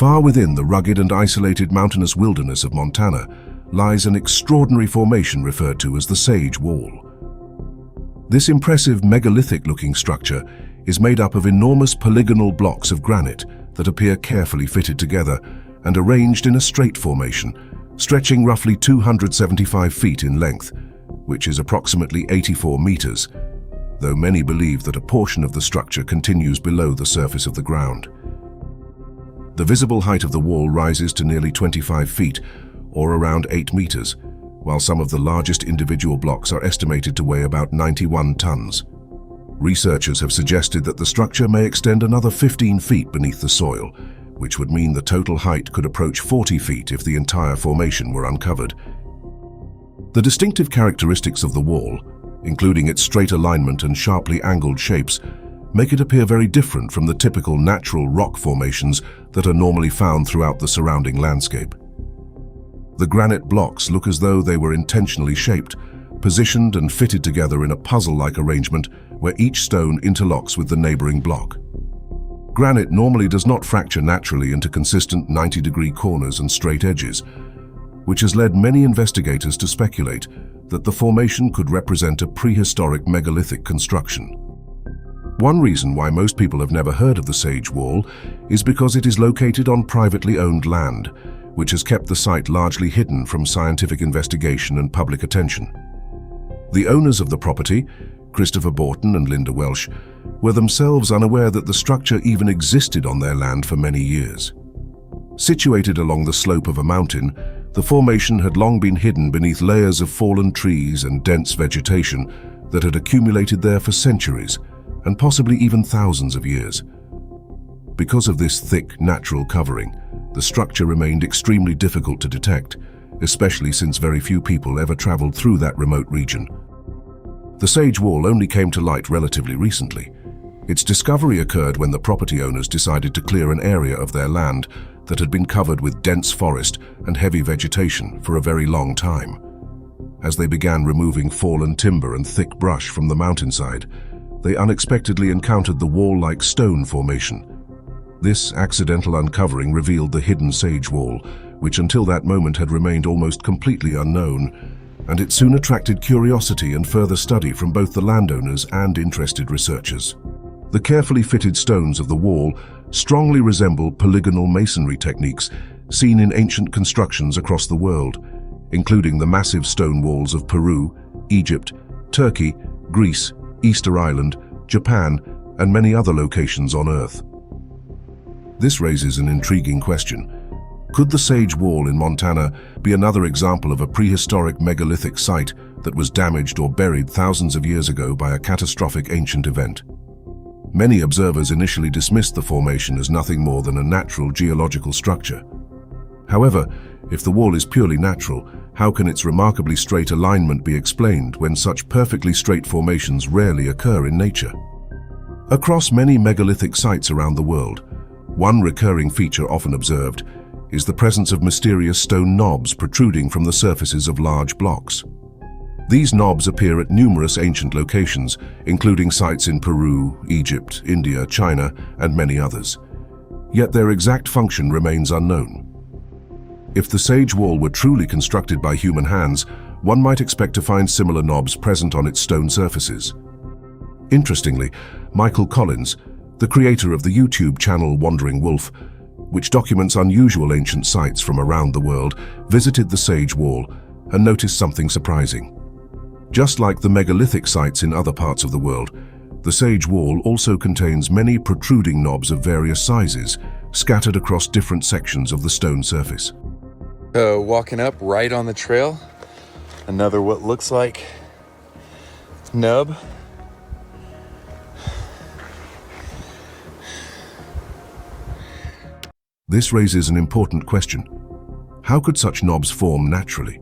Far within the rugged and isolated mountainous wilderness of Montana lies an extraordinary formation referred to as the Sage Wall. This impressive megalithic-looking structure is made up of enormous polygonal blocks of granite that appear carefully fitted together and arranged in a straight formation, stretching roughly 275 feet in length, which is approximately 84 meters, though many believe that a portion of the structure continues below the surface of the ground. The visible height of the wall rises to nearly 25 feet, or around 8 meters, while some of the largest individual blocks are estimated to weigh about 91 tons. Researchers have suggested that the structure may extend another 15 feet beneath the soil, which would mean the total height could approach 40 feet if the entire formation were uncovered. The distinctive characteristics of the wall, including its straight alignment and sharply angled shapes, make it appear very different from the typical natural rock formations that are normally found throughout the surrounding landscape. The granite blocks look as though they were intentionally shaped, positioned and fitted together in a puzzle-like arrangement where each stone interlocks with the neighboring block. Granite normally does not fracture naturally into consistent 90-degree corners and straight edges, which has led many investigators to speculate that the formation could represent a prehistoric megalithic construction. One reason why most people have never heard of the Sage Wall is because it is located on privately owned land, which has kept the site largely hidden from scientific investigation and public attention. The owners of the property, Christopher Borton and Linda Welsh, were themselves unaware that the structure even existed on their land for many years. Situated along the slope of a mountain, the formation had long been hidden beneath layers of fallen trees and dense vegetation that had accumulated there for centuries, and possibly even thousands of years. Because of this thick, natural covering, the structure remained extremely difficult to detect, especially since very few people ever traveled through that remote region. The Sage Wall only came to light relatively recently. Its discovery occurred when the property owners decided to clear an area of their land that had been covered with dense forest and heavy vegetation for a very long time. As they began removing fallen timber and thick brush from the mountainside, they unexpectedly encountered the wall-like stone formation. This accidental uncovering revealed the hidden Sage Wall, which until that moment had remained almost completely unknown, and it soon attracted curiosity and further study from both the landowners and interested researchers. The carefully fitted stones of the wall strongly resemble polygonal masonry techniques seen in ancient constructions across the world, including the massive stone walls of Peru, Egypt, Turkey, Greece, Easter Island, Japan, and many other locations on Earth. This raises an intriguing question. Could the Sage Wall in Montana be another example of a prehistoric megalithic site that was damaged or buried thousands of years ago by a catastrophic ancient event? Many observers initially dismissed the formation as nothing more than a natural geological structure. However, if the wall is purely natural, how can its remarkably straight alignment be explained when such perfectly straight formations rarely occur in nature? Across many megalithic sites around the world, one recurring feature often observed is the presence of mysterious stone knobs protruding from the surfaces of large blocks. These knobs appear at numerous ancient locations, including sites in Peru, Egypt, India, China, and many others. Yet their exact function remains unknown. If the Sage Wall were truly constructed by human hands, one might expect to find similar knobs present on its stone surfaces. Interestingly, Michael Collins, the creator of the YouTube channel Wandering Wolf, which documents unusual ancient sites from around the world, visited the Sage Wall and noticed something surprising. Just like the megalithic sites in other parts of the world, the Sage Wall also contains many protruding knobs of various sizes, scattered across different sections of the stone surface. Walking up right on the trail, another what looks like nub. This raises an important question. How could such knobs form naturally?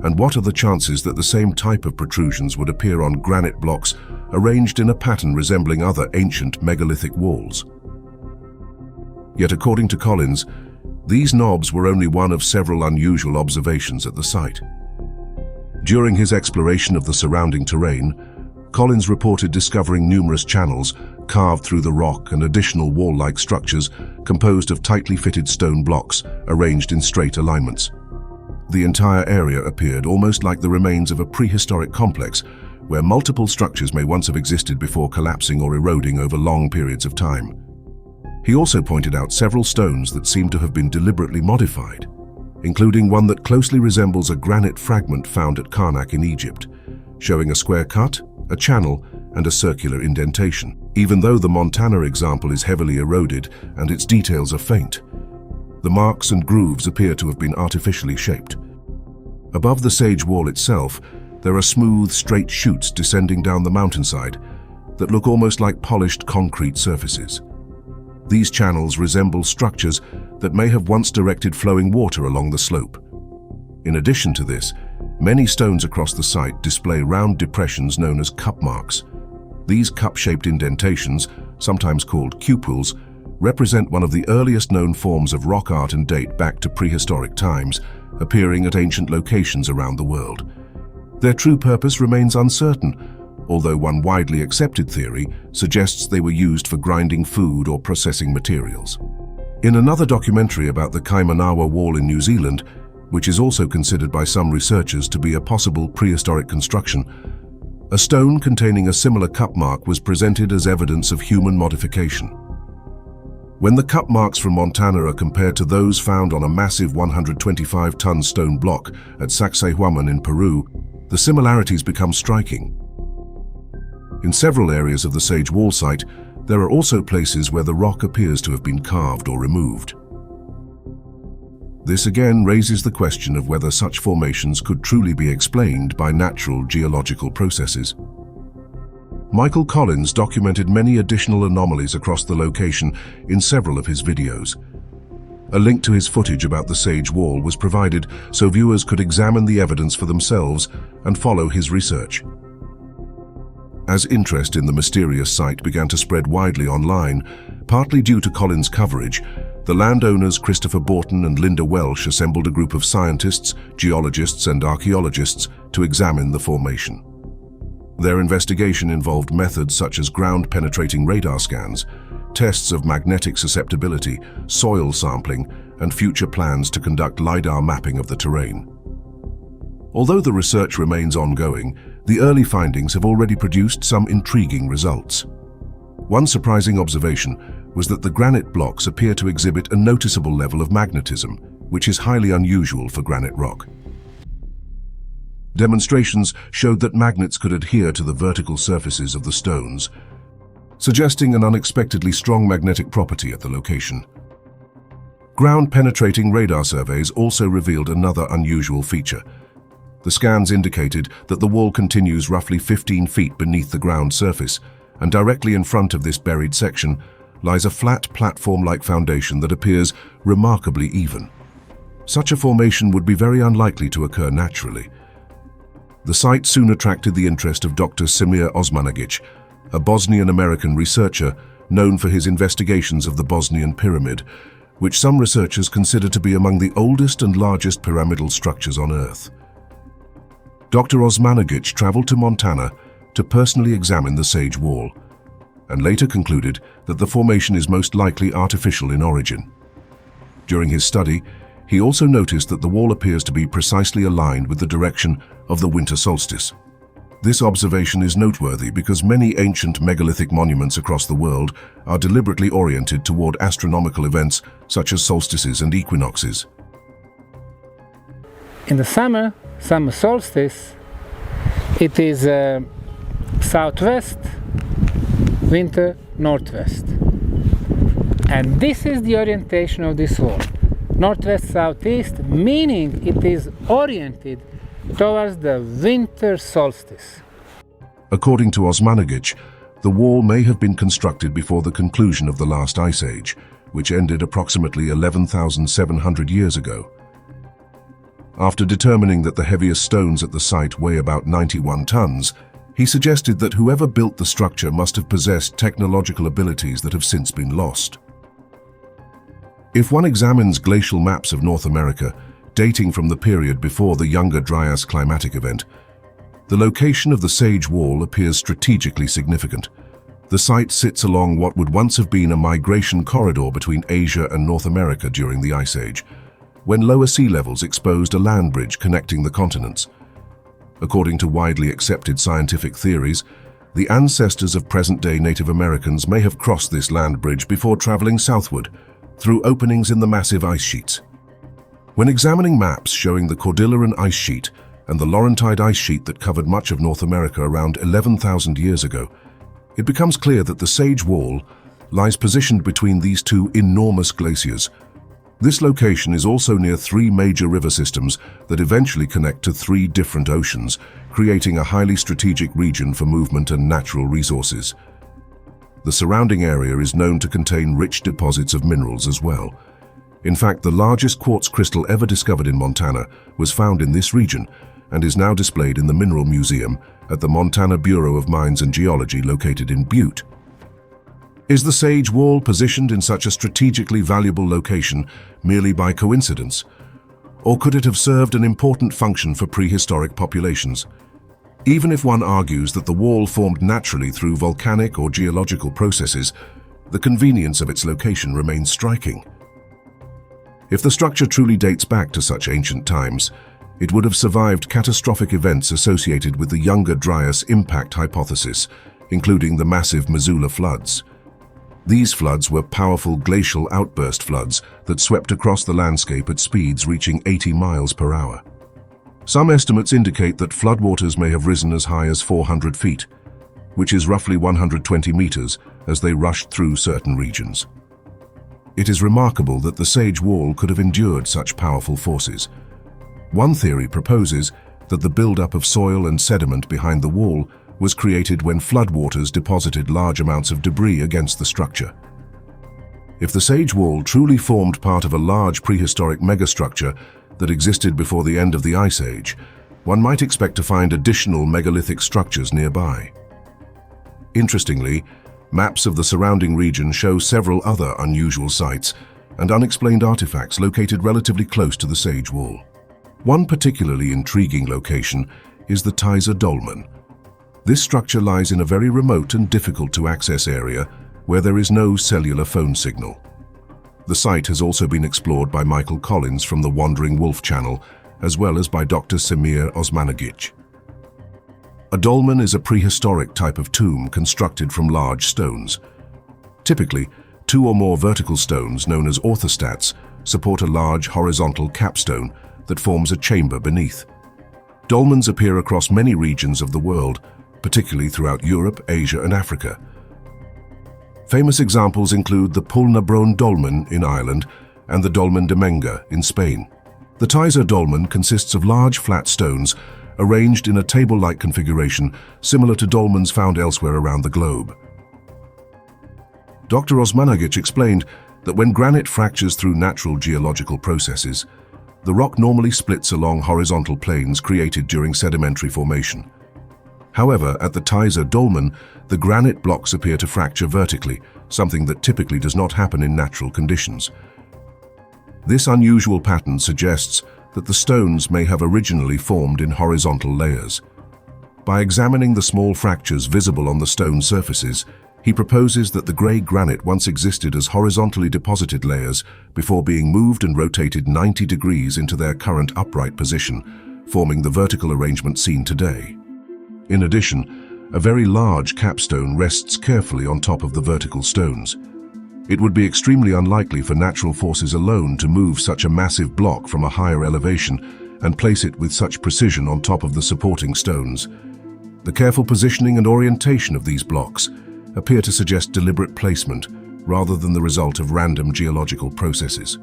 And what are the chances that the same type of protrusions would appear on granite blocks arranged in a pattern resembling other ancient megalithic walls? Yet according to Collins, these knobs were only one of several unusual observations at the site. During his exploration of the surrounding terrain, Collins reported discovering numerous channels carved through the rock and additional wall-like structures composed of tightly fitted stone blocks arranged in straight alignments. The entire area appeared almost like the remains of a prehistoric complex where multiple structures may once have existed before collapsing or eroding over long periods of time. He also pointed out several stones that seem to have been deliberately modified, including one that closely resembles a granite fragment found at Karnak in Egypt, showing a square cut, a channel, and a circular indentation. Even though the Montana example is heavily eroded and its details are faint, the marks and grooves appear to have been artificially shaped. Above the sage wall itself, there are smooth, straight chutes descending down the mountainside that look almost like polished concrete surfaces. These channels resemble structures that may have once directed flowing water along the slope. In addition to this, many stones across the site display round depressions known as cup marks. These cup-shaped indentations, sometimes called cupules, represent one of the earliest known forms of rock art and date back to prehistoric times, appearing at ancient locations around the world. Their true purpose remains uncertain, although one widely accepted theory suggests they were used for grinding food or processing materials. In another documentary about the Kaimanawa Wall in New Zealand, which is also considered by some researchers to be a possible prehistoric construction, a stone containing a similar cup mark was presented as evidence of human modification. When the cup marks from Montana are compared to those found on a massive 125-ton stone block at Sacsayhuaman in Peru, the similarities become striking. In several areas of the Sage Wall site, there are also places where the rock appears to have been carved or removed. This again raises the question of whether such formations could truly be explained by natural geological processes. Michael Collins documented many additional anomalies across the location in several of his videos. A link to his footage about the Sage Wall was provided so viewers could examine the evidence for themselves and follow his research. As interest in the mysterious site began to spread widely online, partly due to Collins' coverage, the landowners Christopher Borton and Linda Welsh assembled a group of scientists, geologists, and archaeologists to examine the formation. Their investigation involved methods such as ground-penetrating radar scans, tests of magnetic susceptibility, soil sampling, and future plans to conduct LiDAR mapping of the terrain. Although the research remains ongoing, the early findings have already produced some intriguing results. One surprising observation was that the granite blocks appear to exhibit a noticeable level of magnetism, which is highly unusual for granite rock. Demonstrations showed that magnets could adhere to the vertical surfaces of the stones, suggesting an unexpectedly strong magnetic property at the location. Ground-penetrating radar surveys also revealed another unusual feature. The scans indicated that the wall continues roughly 15 feet beneath the ground surface, and directly in front of this buried section lies a flat platform-like foundation that appears remarkably even. Such a formation would be very unlikely to occur naturally. The site soon attracted the interest of Dr. Semir Osmanagic, a Bosnian-American researcher known for his investigations of the Bosnian Pyramid, which some researchers consider to be among the oldest and largest pyramidal structures on Earth. Dr. Osmanagic traveled to Montana to personally examine the Sage Wall, and later concluded that the formation is most likely artificial in origin. During his study, he also noticed that the wall appears to be precisely aligned with the direction of the winter solstice. This observation is noteworthy because many ancient megalithic monuments across the world are deliberately oriented toward astronomical events such as solstices and equinoxes. In the summer solstice, it is southwest, winter northwest. And this is the orientation of this wall. Northwest, southeast, meaning it is oriented towards the winter solstice. According to Osmanagic, the wall may have been constructed before the conclusion of the last ice age, which ended approximately 11,700 years ago. After determining that the heaviest stones at the site weigh about 91 tons, he suggested that whoever built the structure must have possessed technological abilities that have since been lost. If one examines glacial maps of North America, dating from the period before the Younger Dryas climatic event, the location of the Sage Wall appears strategically significant. The site sits along what would once have been a migration corridor between Asia and North America during the Ice Age, when lower sea levels exposed a land bridge connecting the continents. According to widely accepted scientific theories, the ancestors of present-day Native Americans may have crossed this land bridge before traveling southward, through openings in the massive ice sheets. When examining maps showing the Cordilleran ice sheet and the Laurentide ice sheet that covered much of North America around 11,000 years ago, it becomes clear that the Sage Wall lies positioned between these two enormous glaciers. This location is also near three major river systems that eventually connect to three different oceans, creating a highly strategic region for movement and natural resources. The surrounding area is known to contain rich deposits of minerals as well. In fact, the largest quartz crystal ever discovered in Montana was found in this region and is now displayed in the Mineral Museum at the Montana Bureau of Mines and Geology located in Butte. Is the Sage Wall positioned in such a strategically valuable location merely by coincidence? Or could it have served an important function for prehistoric populations? Even if one argues that the wall formed naturally through volcanic or geological processes, the convenience of its location remains striking. If the structure truly dates back to such ancient times, it would have survived catastrophic events associated with the Younger Dryas impact hypothesis, including the massive Missoula floods. These floods were powerful glacial outburst floods that swept across the landscape at speeds reaching 80 miles per hour. Some estimates indicate that floodwaters may have risen as high as 400 feet, which is roughly 120 meters, as they rushed through certain regions. It is remarkable that the Sage Wall could have endured such powerful forces. One theory proposes that the buildup of soil and sediment behind the wall was created when floodwaters deposited large amounts of debris against the structure. If the Sage Wall truly formed part of a large prehistoric megastructure that existed before the end of the Ice Age, one might expect to find additional megalithic structures nearby. Interestingly, maps of the surrounding region show several other unusual sites and unexplained artifacts located relatively close to the Sage Wall. One particularly intriguing location is the Tizer Dolmen. This structure lies in a very remote and difficult-to-access area where there is no cellular phone signal. The site has also been explored by Michael Collins from the Wandering Wolf channel, as well as by Dr. Semir Osmanagic. A dolmen is a prehistoric type of tomb constructed from large stones. Typically, two or more vertical stones, known as orthostats, support a large horizontal capstone that forms a chamber beneath. Dolmens appear across many regions of the world, particularly throughout Europe, Asia, and Africa. Famous examples include the Pulnabron Dolmen in Ireland and the Dolmen de Menga in Spain. The Tizer Dolmen consists of large flat stones arranged in a table-like configuration similar to dolmens found elsewhere around the globe. Dr. Osmanagic explained that when granite fractures through natural geological processes, the rock normally splits along horizontal planes created during sedimentary formation. However, at the Tizer Dolmen, the granite blocks appear to fracture vertically, something that typically does not happen in natural conditions. This unusual pattern suggests that the stones may have originally formed in horizontal layers. By examining the small fractures visible on the stone surfaces, he proposes that the grey granite once existed as horizontally deposited layers before being moved and rotated 90 degrees into their current upright position, forming the vertical arrangement seen today. In addition, a very large capstone rests carefully on top of the vertical stones. It would be extremely unlikely for natural forces alone to move such a massive block from a higher elevation and place it with such precision on top of the supporting stones. The careful positioning and orientation of these blocks appear to suggest deliberate placement rather than the result of random geological processes.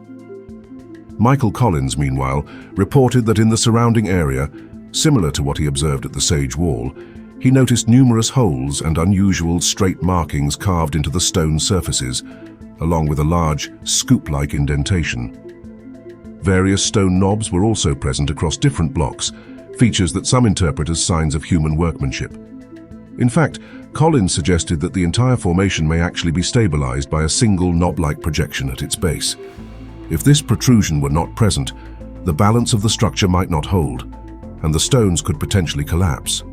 Michael Collins, meanwhile, reported that in the surrounding area, similar to what he observed at the Sage Wall, he noticed numerous holes and unusual straight markings carved into the stone surfaces, along with a large, scoop-like indentation. Various stone knobs were also present across different blocks, features that some interpret as signs of human workmanship. In fact, Collins suggested that the entire formation may actually be stabilized by a single knob-like projection at its base. If this protrusion were not present, the balance of the structure might not hold, and the stones could potentially collapse.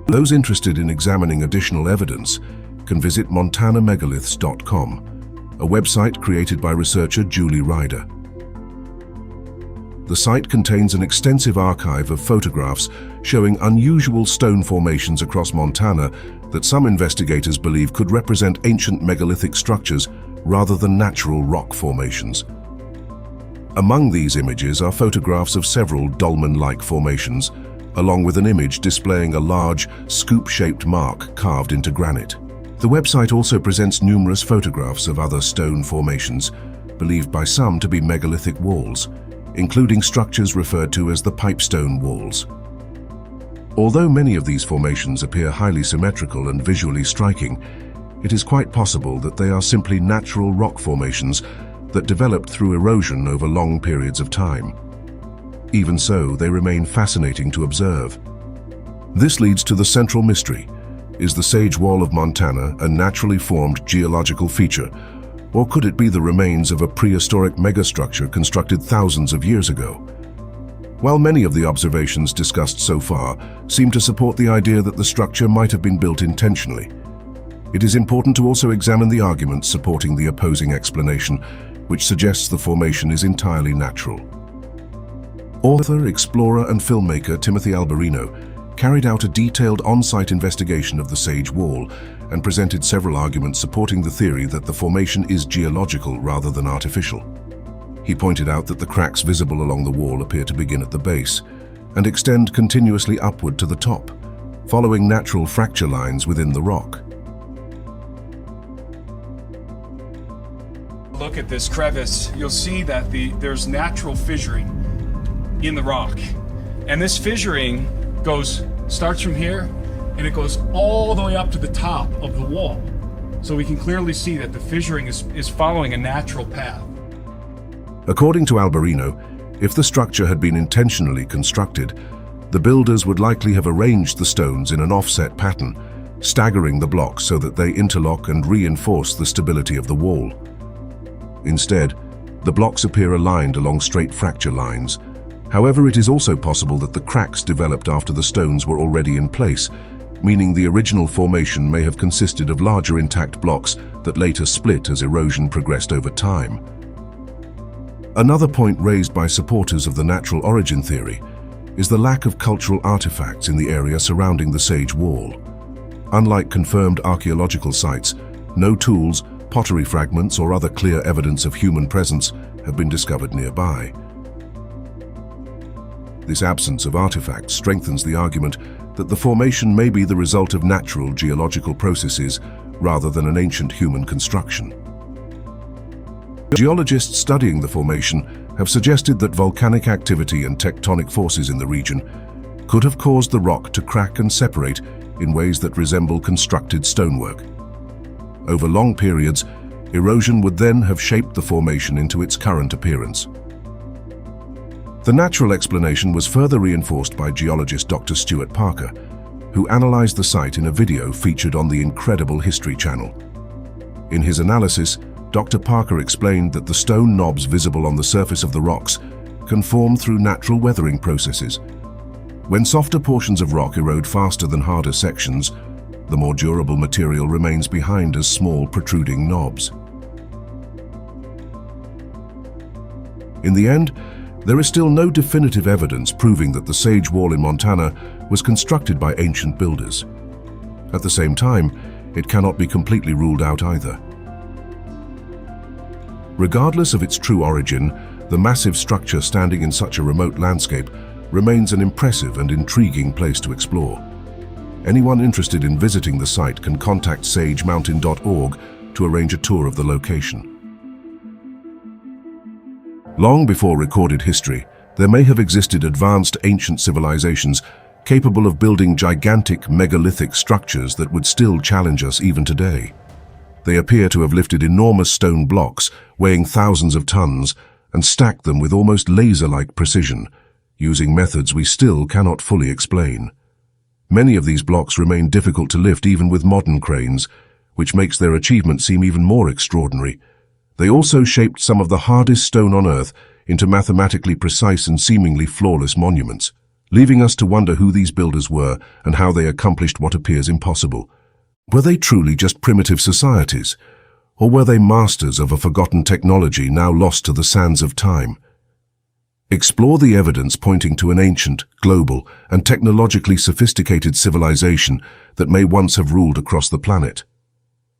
Those interested in examining additional evidence can visit montanamegaliths.com, a website created by researcher Julie Ryder. The site contains an extensive archive of photographs showing unusual stone formations across Montana that some investigators believe could represent ancient megalithic structures rather than natural rock formations. Among these images are photographs of several dolmen-like formations, along with an image displaying a large, scoop-shaped mark carved into granite. The website also presents numerous photographs of other stone formations, believed by some to be megalithic walls, including structures referred to as the pipestone walls. Although many of these formations appear highly symmetrical and visually striking, it is quite possible that they are simply natural rock formations that developed through erosion over long periods of time. Even so, they remain fascinating to observe. This leads to the central mystery. Is the Sage Wall of Montana a naturally formed geological feature, or could it be the remains of a prehistoric megastructure constructed thousands of years ago? While many of the observations discussed so far seem to support the idea that the structure might have been built intentionally, it is important to also examine the arguments supporting the opposing explanation, which suggests the formation is entirely natural. Author, explorer, and filmmaker Timothy Alberino carried out a detailed on-site investigation of the Sage Wall and presented several arguments supporting the theory that the formation is geological rather than artificial. He pointed out that the cracks visible along the wall appear to begin at the base and extend continuously upward to the top, following natural fracture lines within the rock. Look at this crevice, you'll see that there's natural fissuring in the rock. And this fissuring starts from here and it goes all the way up to the top of the wall. So we can clearly see that the fissuring is following a natural path. According to Alberino, if the structure had been intentionally constructed, the builders would likely have arranged the stones in an offset pattern, staggering the blocks so that they interlock and reinforce the stability of the wall. Instead, the blocks appear aligned along straight fracture lines. However, it is also possible that the cracks developed after the stones were already in place, meaning the original formation may have consisted of larger intact blocks that later split as erosion progressed over time. Another point raised by supporters of the natural origin theory is the lack of cultural artifacts in the area surrounding the Sage Wall. Unlike confirmed archaeological sites, no tools, pottery fragments, or other clear evidence of human presence have been discovered nearby. This absence of artifacts strengthens the argument that the formation may be the result of natural geological processes rather than an ancient human construction. Geologists studying the formation have suggested that volcanic activity and tectonic forces in the region could have caused the rock to crack and separate in ways that resemble constructed stonework. Over long periods, erosion would then have shaped the formation into its current appearance. The natural explanation was further reinforced by geologist Dr. Stuart Parker, who analyzed the site in a video featured on the Incredible History channel. In his analysis, Dr. Parker explained that the stone knobs visible on the surface of the rocks can form through natural weathering processes. When softer portions of rock erode faster than harder sections, the more durable material remains behind as small protruding knobs. In the end, there is still no definitive evidence proving that the Sage Wall in Montana was constructed by ancient builders. At the same time, it cannot be completely ruled out either. Regardless of its true origin, the massive structure standing in such a remote landscape remains an impressive and intriguing place to explore. Anyone interested in visiting the site can contact sagemountain.org to arrange a tour of the location. Long before recorded history, there may have existed advanced ancient civilizations capable of building gigantic megalithic structures that would still challenge us even today. They appear to have lifted enormous stone blocks weighing thousands of tons and stacked them with almost laser-like precision, using methods we still cannot fully explain. Many of these blocks remain difficult to lift even with modern cranes, which makes their achievement seem even more extraordinary. They also shaped some of the hardest stone on Earth into mathematically precise and seemingly flawless monuments, leaving us to wonder who these builders were and how they accomplished what appears impossible. Were they truly just primitive societies, or were they masters of a forgotten technology now lost to the sands of time? Explore the evidence pointing to an ancient, global, and technologically sophisticated civilization that may once have ruled across the planet.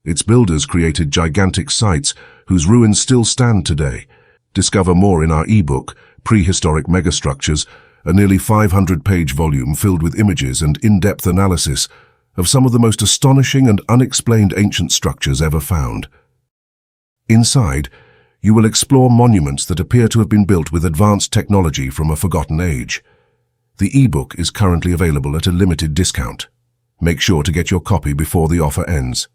Its builders created gigantic sites whose ruins still stand today. Discover more in our ebook, Prehistoric Megastructures, a nearly 500-page volume filled with images and in-depth analysis of some of the most astonishing and unexplained ancient structures ever found. Inside, you will explore monuments that appear to have been built with advanced technology from a forgotten age. The ebook is currently available at a limited discount. Make sure to get your copy before the offer ends.